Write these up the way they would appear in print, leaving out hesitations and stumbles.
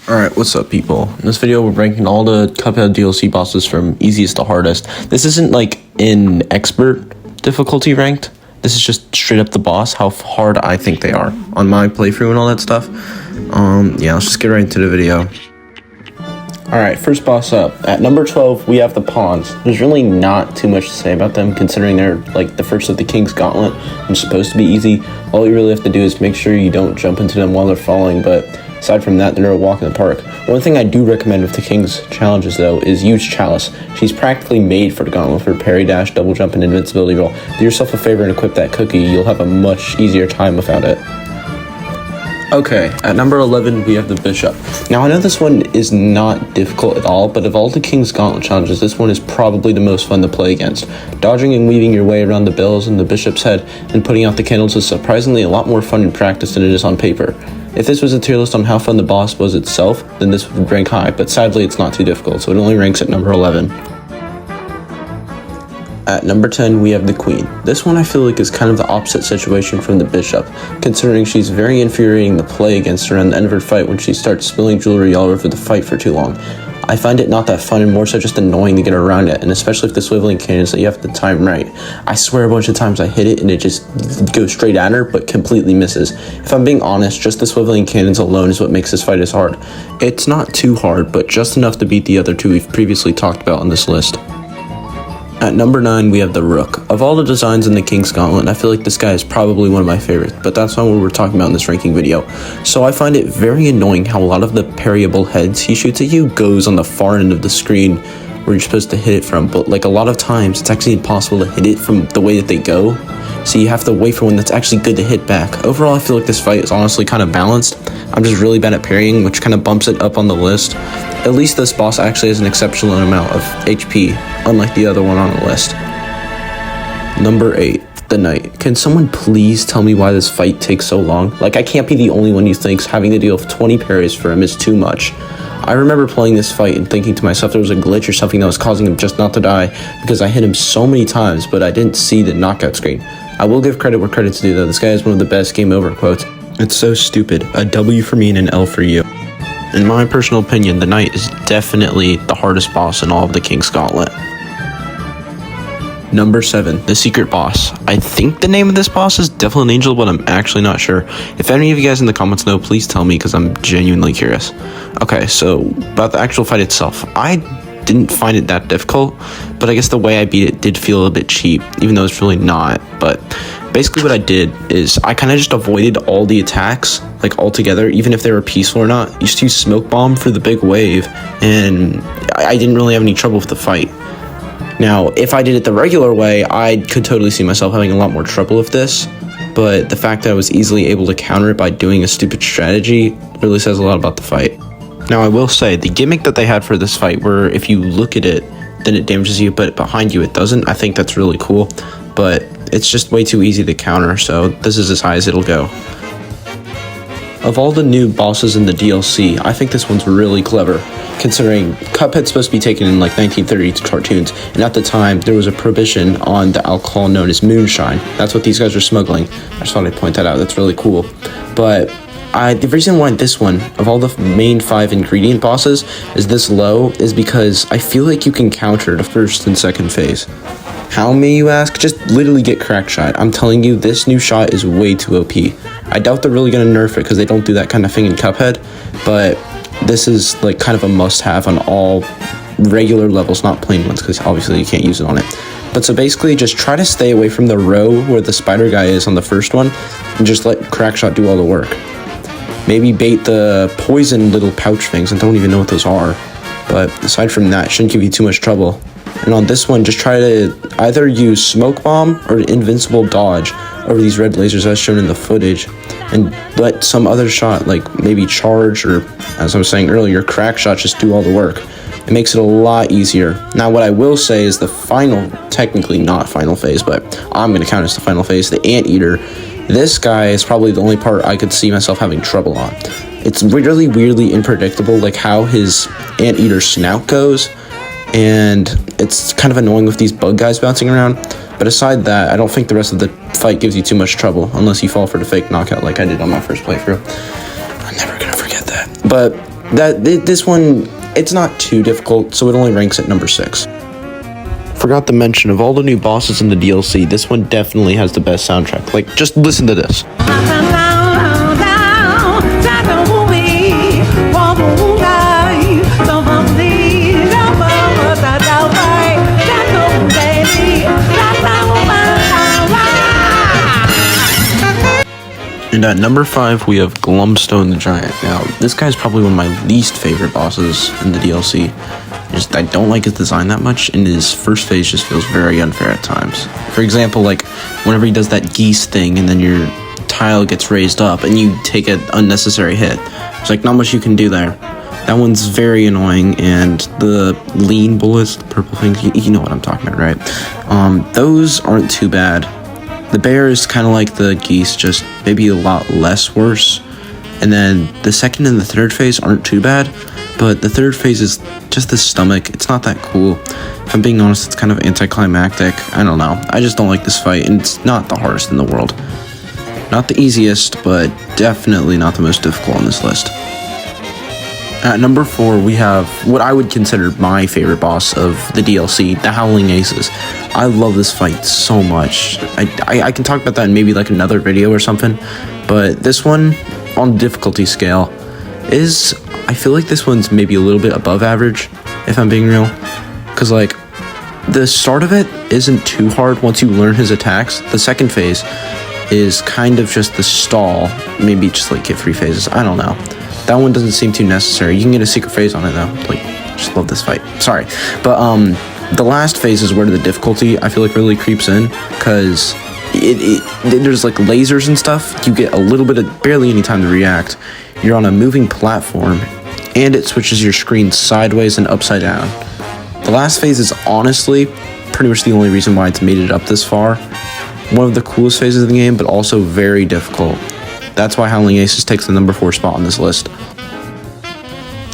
Alright, what's up people? In this video we're ranking all the Cuphead DLC bosses from easiest to hardest. This isn't like in expert difficulty ranked. This is just straight up the boss, how hard I think they are on my playthrough and all that stuff. Yeah, let's just get right into the video. Alright, first boss up. At number 12, we have the Pawns. There's really not too much to say about them, considering they're like the first of the King's Gauntlet and supposed to be easy. All you really have to do is make sure you don't jump into them while they're falling, but aside from that, they're a walk in the park. One thing I do recommend with the King's challenges, though, is use Chalice. She's practically made for the Gauntlet for parry, dash, double jump, and invincibility roll. Do yourself a favor and equip that cookie. You'll have a much easier time without it. Okay, at number 11, we have the Bishop. Now, I know this one is not difficult at all, but of all the King's Gauntlet challenges, this one is probably the most fun to play against. Dodging and weaving your way around the bells and the Bishop's head and putting out the candles is surprisingly a lot more fun in practice than it is on paper. If this was a tier list on how fun the boss was itself, then this would rank high, but sadly it's not too difficult, so it only ranks at number 11. At number 10, we have the Queen. This one I feel like is kind of the opposite situation from the Bishop, considering she's very infuriating to play against her at the end of her fight when she starts spilling jewelry all over the fight for too long. I find it not that fun and more so just annoying to get around it, and especially if the swiveling cannons that you have to time right. I swear a bunch of times I hit it and it just goes straight at her but completely misses. If I'm being honest, just the swiveling cannons alone is what makes this fight as hard. It's not too hard, but just enough to beat the other two we've previously talked about on this list. At number 9, we have the Rook. Of all the designs in the King's Gauntlet, I feel like this guy is probably one of my favorites, but that's not what we're talking about in this ranking video. So I find it very annoying how a lot of the parryable heads he shoots at you goes on the far end of the screen where you're supposed to hit it from, but like a lot of times it's actually impossible to hit it from the way that they go, so you have to wait for one that's actually good to hit back. Overall, I feel like this fight is honestly kind of balanced. I'm just really bad at parrying, which kind of bumps it up on the list. At least this boss actually has an exceptional amount of HP, unlike the other one on the list. Number 8, the Knight. Can someone please tell me why this fight takes so long? Like, I can't be the only one who thinks having to deal with 20 parries for him is too much. I remember playing this fight and thinking to myself there was a glitch or something that was causing him just not to die because I hit him so many times, but I didn't see the knockout screen. I will give credit where credit's due, though. This guy has one of the best game over quotes. It's so stupid. A W for me and an L for you. In my personal opinion, the Knight is definitely the hardest boss in all of the King's Gauntlet. Number 7, the Secret Boss. I think the name of this boss is Devil and Angel, but I'm actually not sure. If any of you guys in the comments know, please tell me because I'm genuinely curious. Okay, so about the actual fight itself. I didn't find it that difficult, but I guess the way I beat it did feel a bit cheap, even though it's really not. But basically what I did is I kind of just avoided all the attacks, like altogether, even if they were peaceful or not. I used to use Smoke Bomb for the big wave, and I didn't really have any trouble with the fight. Now, if I did it the regular way, I could totally see myself having a lot more trouble with this, but the fact that I was easily able to counter it by doing a stupid strategy really says a lot about the fight. Now, I will say, the gimmick that they had for this fight, where if you look at it, then it damages you, but behind you it doesn't, I think that's really cool, but it's just way too easy to counter, so this is as high as it'll go. Of all the new bosses in the DLC, I think this one's really clever, considering Cuphead's supposed to be taken in like 1930s cartoons, and at the time there was a prohibition on the alcohol known as Moonshine. That's what these guys are smuggling. I just thought I'd point that out. That's really cool. But the reason why this one, of all the main 5 ingredient bosses, is this low is because I feel like you can counter the first and second phase. How may you ask? Just literally get Crack Shot. I'm telling you, this new shot is way too OP. I doubt they're really going to nerf it because they don't do that kind of thing in Cuphead, but this is like kind of a must-have on all regular levels, not plain ones, because obviously you can't use it on it. But so basically, just try to stay away from the row where the spider guy is on the first one, and just let Crack Shot do all the work. Maybe bait the poison little pouch things, and don't even know what those are. But aside from that, it shouldn't give you too much trouble. And on this one, just try to either use Smoke Bomb or Invincible Dodge over these red lasers as shown in the footage, and let some other shot, like maybe Charge or, as I was saying earlier, Crack Shot, just do all the work. It makes it a lot easier. Now, what I will say is the final, technically not final phase, but I'm going to count as the final phase, the Anteater. This guy is probably the only part I could see myself having trouble on. It's really weirdly unpredictable, like how his Anteater snout goes, and it's kind of annoying with these bug guys bouncing around. But aside that, I don't think the rest of the fight gives you too much trouble, unless you fall for the fake knockout like I did on my first playthrough. I'm never gonna forget that. But This one, it's not too difficult, so it only ranks at number 6. Forgot to mention, of all the new bosses in the DLC, this one definitely has the best soundtrack. Like, just listen to this. And at number 5, we have Glumstone the Giant. Now, this guy's probably one of my least favorite bosses in the DLC. I don't like his design that much, and his first phase just feels very unfair at times. For example, like, whenever he does that geese thing, and then your tile gets raised up, and you take an unnecessary hit. There's, like, not much you can do there. That one's very annoying, and the lean bullets, the purple things, you know what I'm talking about, right? Those aren't too bad. The bear is kind of like the geese, just maybe a lot less worse. And then the second and the third phase aren't too bad, but the third phase is just the stomach. It's not that cool. If I'm being honest, it's kind of anticlimactic. I don't know. I just don't like this fight, and it's not the hardest in the world. Not the easiest, but definitely not the most difficult on this list. At number 4, we have what I would consider my favorite boss of the DLC, the Howling Aces. I love this fight so much. I can talk about that in maybe like another video or something, but this one, on the difficulty scale, I feel like this one's maybe a little bit above average, if I'm being real. Because, like, the start of it isn't too hard once you learn his attacks. The second phase is kind of just the stall. Maybe just, like, get 3 phases. I don't know. That one doesn't seem too necessary. You can get a secret phase on it, though. Like, just love this fight. Sorry. But, the last phase is where the difficulty, I feel like, really creeps in. Because there's, like, lasers and stuff. You get a little bit of barely any time to react. You're on a moving platform, and it switches your screen sideways and upside down. The last phase is honestly pretty much the only reason why it's made it up this far. One of the coolest phases of the game, but also very difficult. That's why Howling Aces takes the number 4 spot on this list.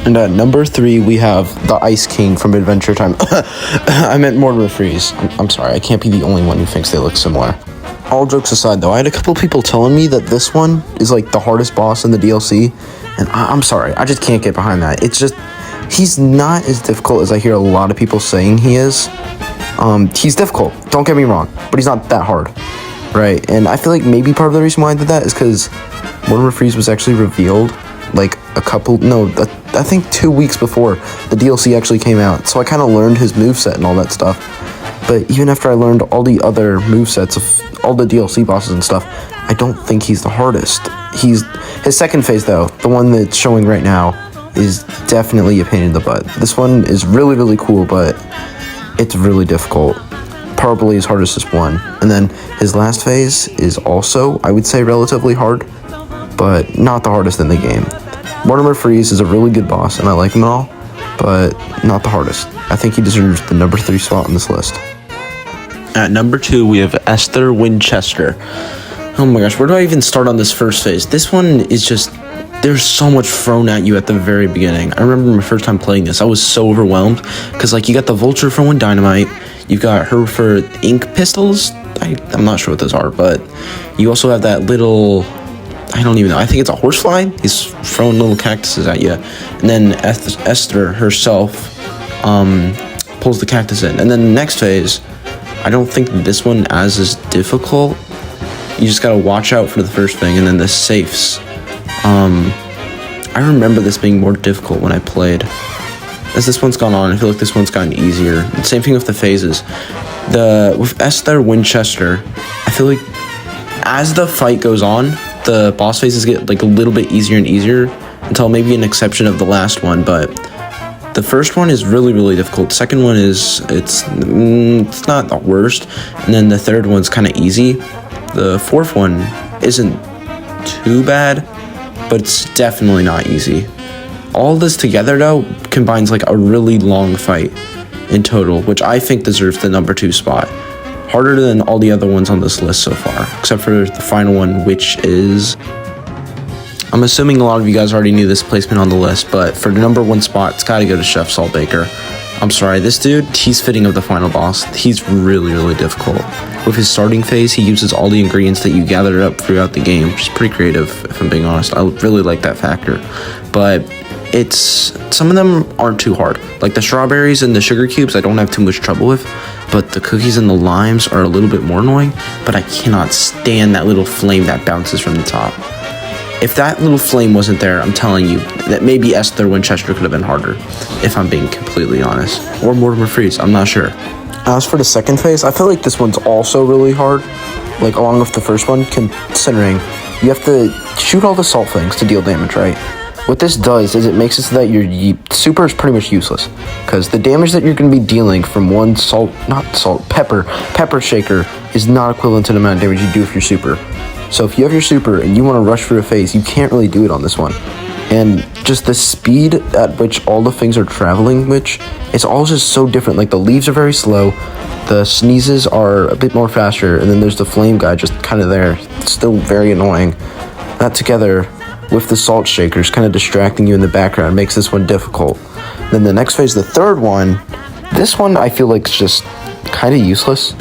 And at number 3, we have the Ice King from Adventure Time. I meant Mortimer Freeze. I'm sorry, I can't be the only one who thinks they look similar. All jokes aside, though, I had a couple people telling me that this one is, like, the hardest boss in the DLC, and I'm sorry, I just can't get behind that. It's just, he's not as difficult as I hear a lot of people saying he is. He's difficult, don't get me wrong, but he's not that hard, right? And I feel like maybe part of the reason why I did that is because Mortimer Freeze was actually revealed, like, I think 2 weeks before the DLC actually came out, so I kind of learned his moveset and all that stuff. But even after I learned all the other movesets of all the DLC bosses and stuff, I don't think he's the hardest. His second phase, though, the one that's showing right now, is definitely a pain in the butt. This one is really, really cool, but it's really difficult. Probably as hard as this one. And then his last phase is also, I would say, relatively hard, but not the hardest in the game. Mortimer Freeze is a really good boss, and I like him and all, but not the hardest. I think he deserves the number 3 spot on this list. At number 2, we have Esther Winchester. Oh my gosh, where do I even start on this first phase? This one is just, there's so much thrown at you at the very beginning. I remember my first time playing this, I was so overwhelmed, because, like, you got the Vulture for one dynamite, you got her for ink pistols, I'm not sure what those are, but you also have that little, I don't even know, I think it's a horsefly, he's throwing little cactuses at you, and then Esther herself pulls the cactus in, and then the next phase, I don't think this one as difficult. You just gotta watch out for the first thing, and then the safes. I remember this being more difficult when I played. As this one's gone on, I feel like this one's gotten easier. Same thing with the phases. With Esther Winchester, I feel like as the fight goes on, the boss phases get like a little bit easier and easier until maybe an exception of the last one, but the first one is really, really difficult. The second one is, it's not the worst. And then the third one's kind of easy. The fourth one isn't too bad, but it's definitely not easy. All this together, though, combines like a really long fight in total, which I think deserves the number 2 spot. Harder than all the other ones on this list so far, except for the final one, which is, I'm assuming a lot of you guys already knew this placement on the list, but for the number 1 spot, it's got to go to Chef Salt Baker. I'm sorry, this dude, he's fitting of the final boss. He's really, really difficult. With his starting phase, he uses all the ingredients that you gathered up throughout the game, which is pretty creative, if I'm being honest. I really like that factor. But some of them aren't too hard. Like the strawberries and the sugar cubes, I don't have too much trouble with, but the cookies and the limes are a little bit more annoying, but I cannot stand that little flame that bounces from the top. If that little flame wasn't there, I'm telling you that maybe Esther Winchester could have been harder, if I'm being completely honest. Or Mortimer Freeze, I'm not sure. As for the second phase, I feel like this one's also really hard, like along with the first one, considering you have to shoot all the salt things to deal damage, right? What this does is it makes it so that your super is pretty much useless, because the damage that you're going to be dealing from one pepper shaker is not equivalent to the amount of damage you do with your super. So if you have your super and you want to rush through a phase, you can't really do it on this one. And just the speed at which all the things are traveling, which it's all just so different. Like the leaves are very slow, the sneezes are a bit more faster, and then there's the flame guy just kind of there. It's still very annoying. That together with the salt shakers kind of distracting you in the background makes this one difficult. Then the next phase, the third one, this one I feel like is just kind of useless.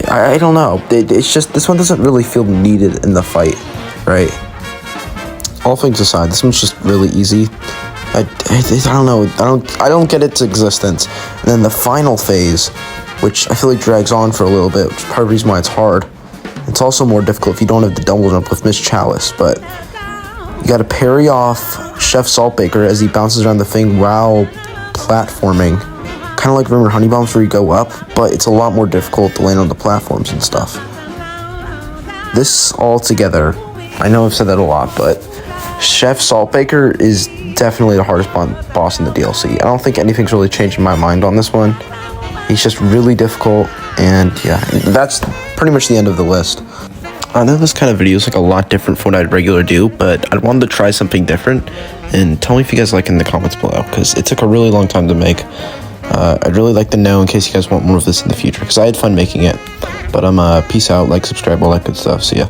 I don't know. It's just, this one doesn't really feel needed in the fight, right? All things aside, this one's just really easy. I don't know. I don't get its existence. And then the final phase, which I feel like drags on for a little bit, which is part of the reason why it's hard. It's also more difficult if you don't have the double jump with Miss Chalice, but you gotta parry off Chef Saltbaker as he bounces around the thing while platforming. Kind of like remember Honey Bombs where you go up, but it's a lot more difficult to land on the platforms and stuff. This all together, I know I've said that a lot, but Chef Saltbaker is definitely the hardest boss in the DLC. I don't think anything's really changed in my mind on this one. He's just really difficult, and yeah, that's pretty much the end of the list. I know this kind of video is like a lot different from what I'd regularly do, but I wanted to try something different, and tell me if you guys like in the comments below, because it took a really long time to make. I'd really like to know in case you guys want more of this in the future, because I had fun making it. But peace out, like, subscribe, all that good stuff. See ya.